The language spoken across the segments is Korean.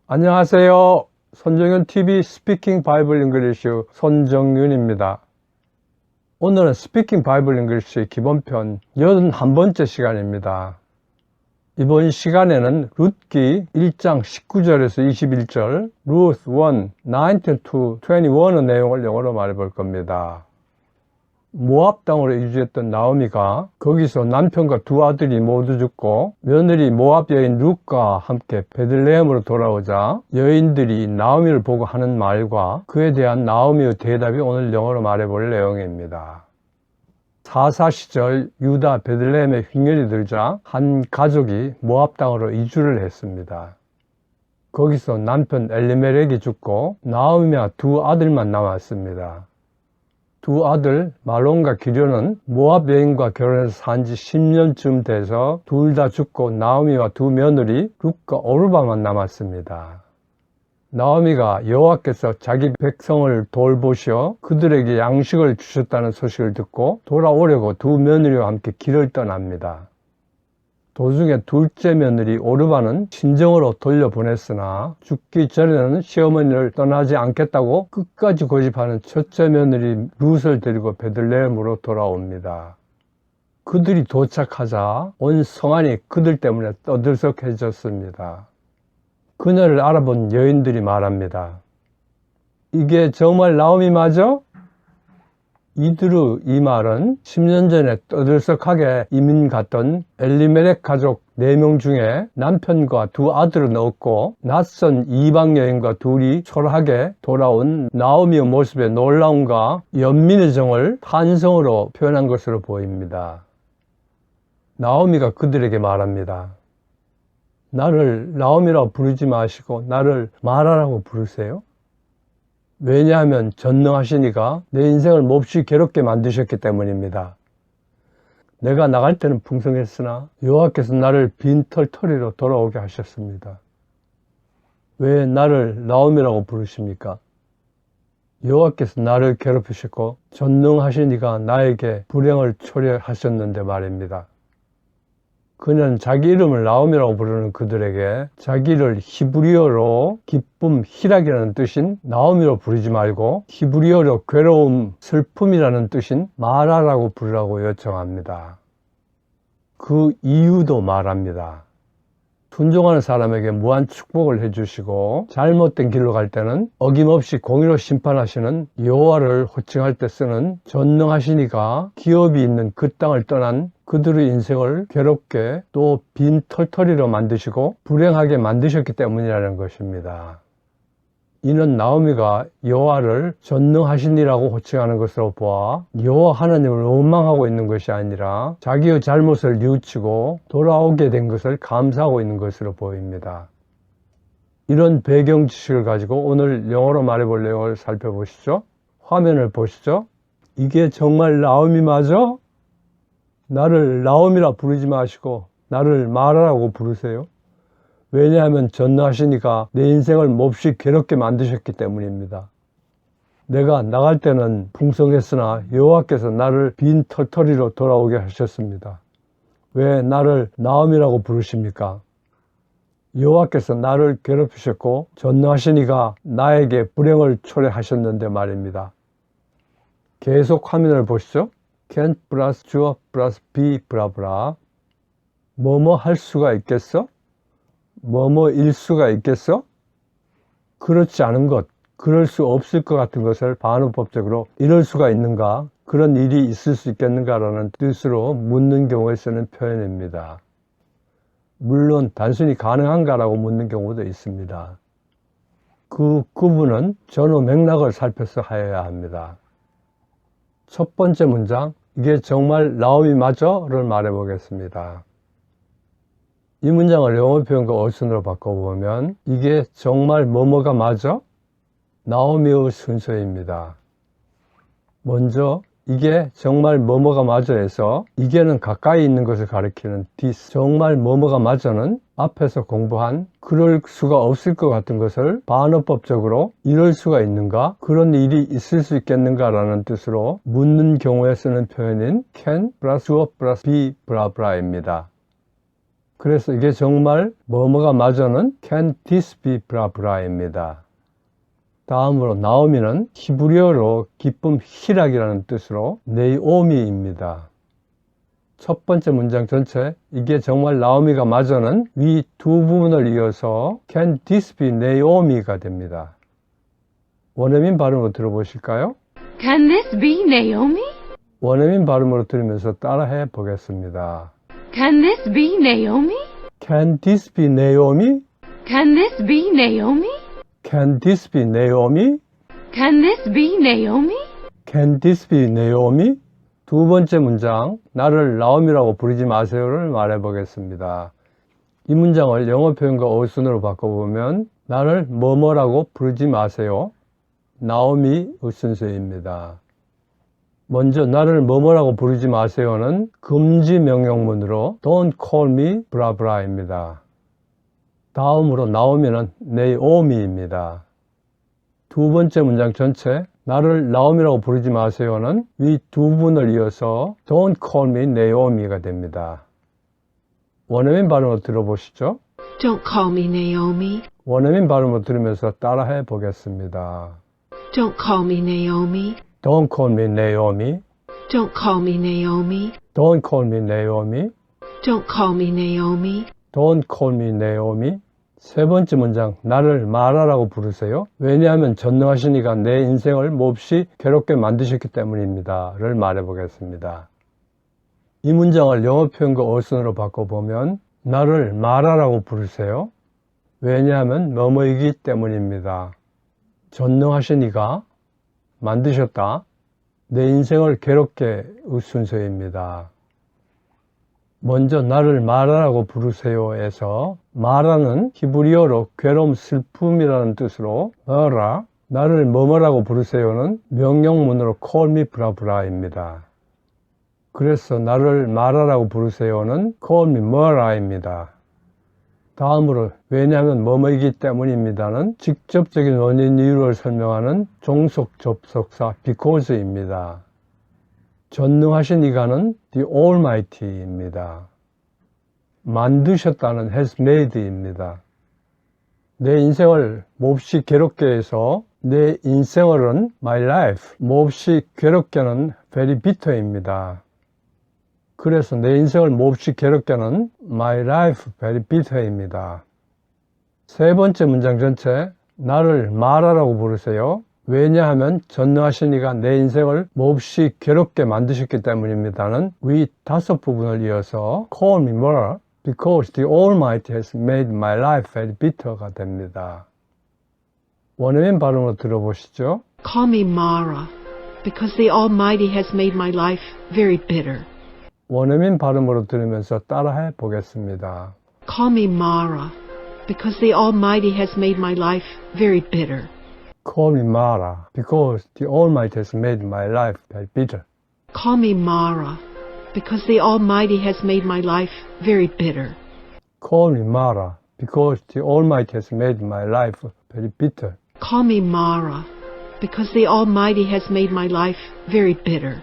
안녕하세요. 손정윤 TV 스피킹 바이블 잉글리시 손정윤입니다. 오늘은 스피킹 바이블 잉글리시 기본편 81번째 시간입니다. 이번 시간에는 룻기 1장 19절에서 21절, 루스 1, 19-21의 내용을 영어로 말해볼 겁니다. 모압 땅으로 이주했던 나오미가 거기서 남편과 두 아들이 모두 죽고 며느리 모압 여인 룻과 함께 베들레헴으로 돌아오자 여인들이 나오미를 보고 하는 말과 그에 대한 나오미의 대답이 오늘 영어로 말해볼 내용입니다. 사사 시절 유다 베들레헴에 흉년이 들자 한 가족이 모압 땅으로 이주를 했습니다. 거기서 남편 엘리멜렉이 죽고 나오미와 두 아들만 남았습니다. 두 아들 말론과 기련은 모압 여인과 결혼해서 산 지 10년쯤 돼서 둘 다 죽고 나오미와 두 며느리 룻과 오르바만 남았습니다. 나오미가 여호와께서 자기 백성을 돌보시어 그들에게 양식을 주셨다는 소식을 듣고 돌아오려고 두 며느리와 함께 길을 떠납니다. 도중에 둘째 며느리 오르바는 친정으로 돌려보냈으나 죽기 전에는 시어머니를 떠나지 않겠다고 끝까지 고집하는 첫째 며느리 룻을 데리고 베들레헴으로 돌아옵니다. 그들이 도착하자 온 성안이 그들 때문에 떠들썩해졌습니다. 그녀를 알아본 여인들이 말합니다. 이게 정말 나오미 맞아? 이들의 이 말은 10년 전에 떠들썩하게 이민 갔던 엘리멜렉 가족 4명 중에 남편과 두 아들은 없고 낯선 이방 여인과 둘이 초라하게 돌아온 나오미의 모습의 놀라움과 연민의 정을 탄성으로 표현한 것으로 보입니다. 나오미가 그들에게 말합니다. 나를 나오미라고 부르지 마시고 나를 마라라고 부르세요. 왜냐하면 전능하신 이가 내 인생을 몹시 괴롭게 만드셨기 때문입니다. 내가 나갈 때는 풍성했으나 여호와께서 나를 빈 털터리로 돌아오게 하셨습니다. 왜 나를 나오미라고 부르십니까? 여호와께서 나를 괴롭히셨고 전능하신 이가 나에게 불행을 초래하셨는데 말입니다. 그는 자기 이름을 나오미라고 부르는 그들에게 자기를 히브리어로 기쁨, 희락이라는 뜻인 나오미로 부르지 말고 히브리어로 괴로움, 슬픔이라는 뜻인 마라라고 부르라고 요청합니다. 그 이유도 말합니다. 순종하는 사람에게 무한 축복을 해주시고 잘못된 길로 갈 때는 어김없이 공의로 심판하시는 여호와를 호칭할 때 쓰는 전능하신 이가 기업이 있는 그 땅을 떠난 그들의 인생을 괴롭게 또 빈 털터리로 만드시고 불행하게 만드셨기 때문이라는 것입니다. 이는 나오미가 여호와를 전능하신이라고 호칭하는 것으로 보아 여호와 하나님을 원망하고 있는 것이 아니라 자기의 잘못을 뉘우치고 돌아오게 된 것을 감사하고 있는 것으로 보입니다. 이런 배경 지식을 가지고 오늘 영어로 말해볼 내용을 살펴보시죠. 화면을 보시죠. 이게 정말 나오미 맞아? 나를 나오미라 부르지 마시고 나를 마라라고 부르세요. 왜냐하면 전능하신 이가 내 인생을 몹시 괴롭게 만드셨기 때문입니다. 내가 나갈 때는 풍성했으나 여호와께서 나를 빈 털터리로 돌아오게 하셨습니다. 왜 나를 나오미라고 부르십니까? 여호와께서 나를 괴롭히셨고 전능하신 이가 나에게 불행을 초래하셨는데 말입니다. 계속 화면을 보시죠. can 플러스 주어 플러스 be 브라브라 뭐뭐 할 수가 있겠어? 뭐뭐일 수가 있겠어? 그렇지 않은 것, 그럴 수 없을 것 같은 것을 반어법적으로 이럴 수가 있는가? 그런 일이 있을 수 있겠는가라는 뜻으로 묻는 경우에 쓰는 표현입니다. 물론 단순히 가능한가라고 묻는 경우도 있습니다. 그 구분은 전후 맥락을 살펴서 하여야 합니다. 첫 번째 문장, 이게 정말 나오미 맞아? 를 말해 보겠습니다. 이 문장을 영어 표현과 어순으로 바꿔보면 이게 정말 뭐뭐가 맞아? 나오미의 순서입니다. 먼저 이게 정말 뭐뭐가 맞아 해서 이게는 가까이 있는 것을 가리키는 this 정말 뭐뭐가 맞아는 앞에서 공부한 그럴 수가 없을 것 같은 것을 반어법적으로 이럴 수가 있는가? 그런 일이 있을 수 있겠는가? 라는 뜻으로 묻는 경우에 쓰는 표현인 can 플러스 주어 플러스 be 브라브라입니다. 그래서 이게 정말 뭐뭐가 마저는 can this be blah blah입니다. 다음으로 나오미는 히브리어로 기쁨 희락이라는 뜻으로 네오미입니다. 첫 번째 문장 전체 이게 정말 나오미가 마저는 위 두 부분을 이어서 can this be Naomi가 됩니다. 원어민 발음으로 들어보실까요? Can this be Naomi? 원어민 발음으로 들으면서 따라해 보겠습니다. Can this be Naomi? Can this be Naomi? Can this be Naomi? Can this be Naomi? Can this be Naomi? Can this be Naomi? 두 번째 문장, 나를 나오미라고 부르지 마세요를 말해 보겠습니다. 이 문장을 영어 표현과 어순으로 바꿔보면 나를 뭐뭐라고 부르지 마세요. 나오미의 순서입니다. 먼저 나를 뭐뭐라고 부르지 마세요는 금지 명령문으로 Don't call me blah blah입니다. 다음으로 나오미는 네오미입니다. 두 번째 문장 전체 나를 나오미라고 부르지 마세요는 위 두 분을 이어서 Don't call me Naomi가 됩니다. 원어민 발음으로 들어보시죠. Don't call me Naomi. 원어민 발음으로 들으면서 따라해 보겠습니다. Don't call me Naomi. Don't call me Naomi. Don't call me Naomi. Don't call me Naomi. Don't call me Naomi. Don't call me Naomi. 세 번째 문장, 나를 마라라고 부르세요. 왜냐하면 전능하신 이가 내 인생을 몹시 괴롭게 만드셨기 때문입니다. 를 말해보겠습니다. 이 문장을 영어 표현과 어순으로 바꿔보면 나를 마라라고 부르세요. 왜냐하면 뭐뭐이기 때문입니다. 전능하신 이가 만드셨다. 내 인생을 괴롭게 순서입니다. 먼저 나를 마라라고 부르세요에서 마라는 히브리어로 괴로움, 슬픔이라는 뜻으로 마라, 나를 뭐뭐라고 부르세요는 명령문으로 call me blah blah입니다. 그래서 나를 마라라고 부르세요는 call me 뭐라입니다. 다음으로 왜냐하면 뭐뭐이기 때문입니다는 직접적인 원인 이유를 설명하는 종속 접속사 because입니다. 전능하신 이가는 the almighty입니다. 만드셨다는 has made입니다. 내 인생을 몹시 괴롭게 해서 내 인생을은 my life, 몹시 괴롭게 하는 very bitter입니다. 그래서 내 인생을 몹시 괴롭게 하는 my life very bitter입니다. 세 번째 문장 전체 나를 마라라고 부르세요. 왜냐하면 전능하신 이가 내 인생을 몹시 괴롭게 만드셨기 때문입니다는 위 다섯 부분을 이어서 call me Mara because the Almighty has made my life very bitter가 됩니다. 원어민 발음으로 들어보시죠. Call me Mara, because the Almighty has made my life very bitter. 원어민 발음으로 들으면서 따라해 보겠습니다. Call me Mara, because the Almighty has made my life very bitter. Call me Mara, because the Almighty has made my life very bitter. Call me Mara, because the Almighty has made my life very bitter. Call me Mara, because the Almighty has made my life very bitter. Call me Mara, because the Almighty has made my life very bitter.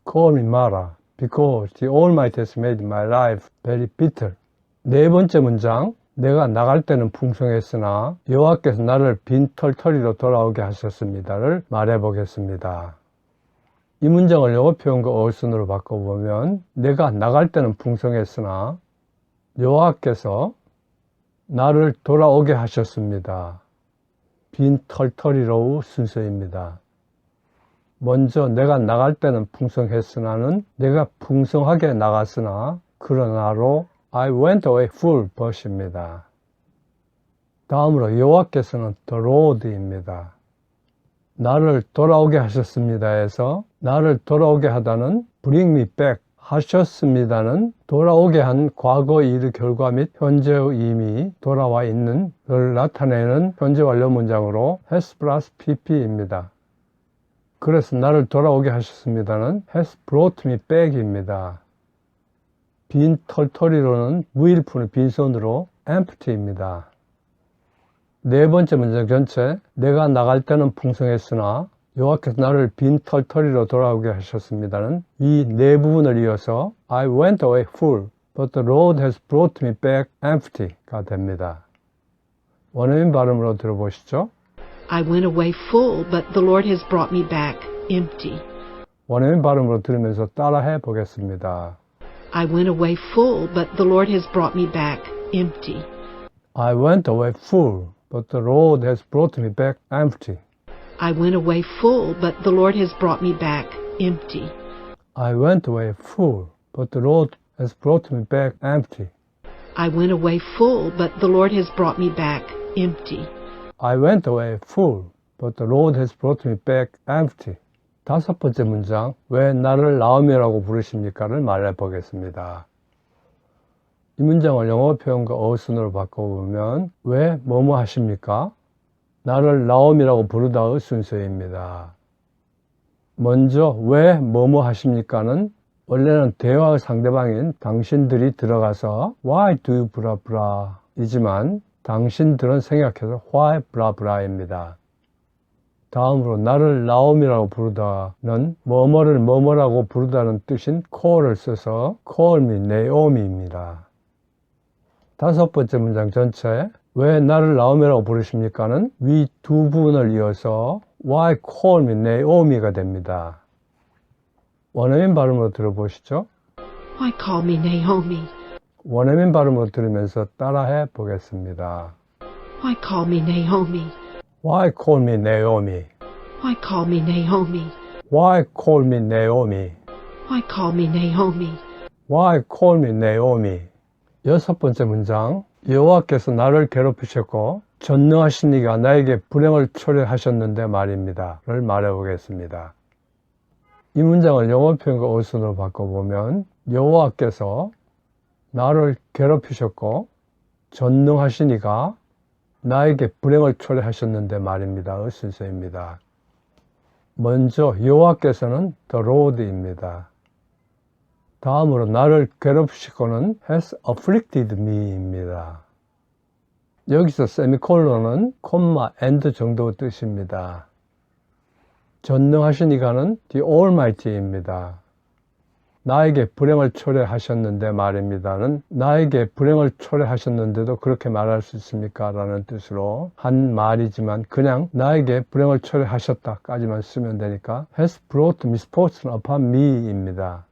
Call me Mara, because the Almighty has made my life very bitter. 네 번째 문장, 내가 나갈 때는 풍성했으나 여호와께서 나를 빈털터리로 돌아오게 하셨습니다를 말해보겠습니다. 이 문장을 영어 표현과 어순으로 바꿔보면 내가 나갈 때는 풍성했으나 여호와께서 나를 돌아오게 하셨습니다. 빈털터리로 순서입니다. 먼저 내가 나갈 때는 풍성했으나는 내가 풍성하게 나갔으나 그러나로 I went away full 것입니다. 다음으로 여호와께서는 the Lord입니다. 나를 돌아오게 하셨습니다에서 나를 돌아오게 하다는 bring me back 하셨습니다는 돌아오게 한 과거 일 결과 및 현재의 이미 돌아와 있는 를 나타내는 현재 완료 문장으로 has plus pp입니다. 그래서 나를 돌아오게 하셨습니다는 has brought me back입니다. 빈 털터리로는 무일푼의 빈손으로 empty입니다. 네 번째 문장 전체 내가 나갈 때는 풍성했으나 여호와께서 나를 빈 털터리로 돌아오게 하셨습니다는 이 네 부분을 이어서 I went away full But the Lord has brought me back empty가 됩니다. 원어민 발음으로 들어보시죠. I went away full, but the Lord has brought me back empty. 원어민 발음으로 들으면서 따라해 보겠습니다. I went away full, but the Lord has brought me back empty. I went away full, but the Lord has brought me back empty. I went away full, but the Lord has brought me back empty. I went away full, but the Lord has brought me back empty. I went away full, but the Lord has brought me back empty. I went away full, but the Lord has brought me back empty. 다섯 번째 문장, 왜 나를 나옴이라고 부르십니까를 말해 보겠습니다. 이 문장을 영어 표현과 어순으로 바꿔보면 왜 뭐뭐 하십니까? 나를 나옴이라고 부르다의 순서입니다. 먼저 왜 뭐뭐 하십니까는 원래는 대화의 상대방인 당신들이 들어가서 Why do you blah blah 이지만 당신들은 생각해서 Why blah blah입니다. 다음으로 나를 나옴이라고 부르다는 뭐뭐를 뭐뭐라고 부르다는 뜻인 call을 써서 call me Naomi입니다. 다섯 번째 문장 전체 왜 나를 나옴이라고 부르십니까는 위 두 부분을 이어서 Why call me Naomi가 됩니다. 원어민 발음으로 들어보시죠. Why call me Naomi? 원어민 발음으로 들으면서 따라해 보겠습니다. Why call me Naomi? Why call me Naomi? Why call me Naomi? Why call me Naomi? Why call me Naomi? Why call me Naomi? 여섯 번째 문장 여호와께서 나를 괴롭히셨고 전능하신 이가 나에게 불행을 초래하셨는데 말입니다.를 말해보겠습니다. 이 문장을 영어 표현과 어순으로 바꿔보면 여호와께서 나를 괴롭히셨고 전능하신 이가 나에게 불행을 초래하셨는데 말입니다.의 순서입니다. 먼저 여호와께서는 The Lord입니다. 다음으로 나를 괴롭히시고는 has afflicted me입니다. 여기서 세미콜론은 콤마 and 정도 뜻입니다. 전능하신 이가는 The Almighty입니다. 나에게 불행을 초래하셨는데 말입니다는 나에게 불행을 초래하셨는데도 그렇게 말할 수 있습니까? 라는 뜻으로 한 말이지만 그냥 나에게 불행을 초래하셨다까지만 쓰면 되니까 has brought misfortune upon me입니다.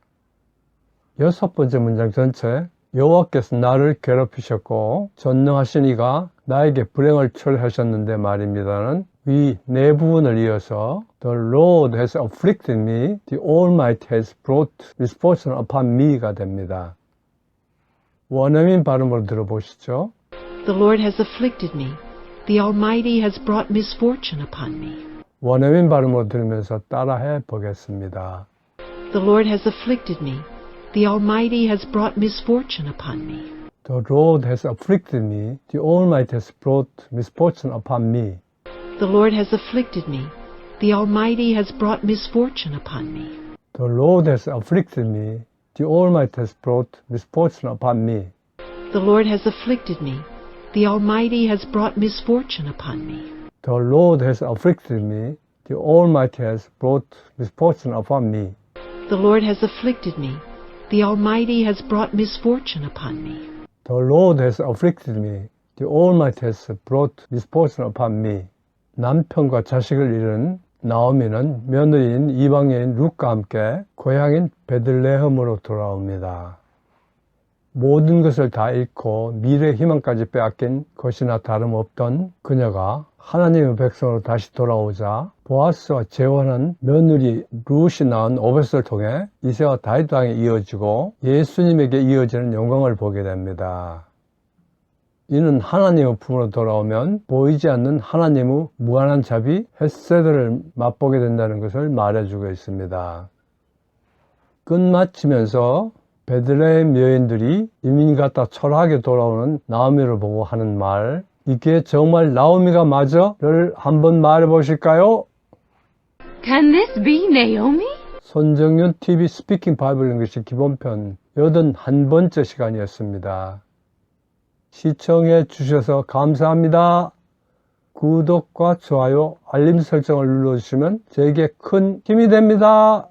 여섯 번째 문장 전체 여호와께서 나를 괴롭히셨고 전능하신 이가 나에게 불행을 초래하셨는데 말입니다는 위 네 부분을 이어서 The Lord has afflicted me, the Almighty has brought misfortune upon me가 됩니다. 원어민 발음으로 들어보시죠. The Lord has afflicted me. The Almighty has brought misfortune upon me. 원어민 발음으로 들으면서 따라해 보겠습니다. The Lord has afflicted me. The Almighty has brought misfortune upon me. The Lord has afflicted me, the Almighty has brought misfortune upon me. The Lord has afflicted me. The Almighty has brought misfortune upon me. The Lord has afflicted me, the Almighty has brought misfortune upon me. The Lord has afflicted me. The Almighty has brought misfortune upon me. The Lord has afflicted me, the Almighty has brought misfortune upon me. The Lord has afflicted me. The Almighty has brought misfortune upon me. The Lord has afflicted me, the Almighty has brought misfortune upon me. 남편과 자식을 잃은 나오미는 며느리인 이방 여인 룻과 함께 고향인 베들레헴으로 돌아옵니다. 모든 것을 다 잃고 미래의 희망까지 빼앗긴 것이나 다름없던 그녀가 하나님의 백성으로 다시 돌아오자 보아스와 재혼한 며느리 룻이 낳은 오벳을 통해 이세와 다윗 왕에 이어지고 예수님에게 이어지는 영광을 보게 됩니다. 이는 하나님의 품으로 돌아오면 보이지 않는 하나님의 무한한 자비 헤세드를 맛보게 된다는 것을 말해주고 있습니다. 끝마치면서 베들레헴 여인들이 이민 갔다 초라하게 돌아오는 나오미를 보고 하는 말, 이게 정말 나오미가 맞아?를 한번 말해보실까요? Can this be Naomi? 손정윤 TV 스피킹 바이블 잉글리시 기본편 81번째 시간이었습니다. 시청해 주셔서 감사합니다. 구독과 좋아요, 알림 설정을 눌러주시면 저에게 큰 힘이 됩니다.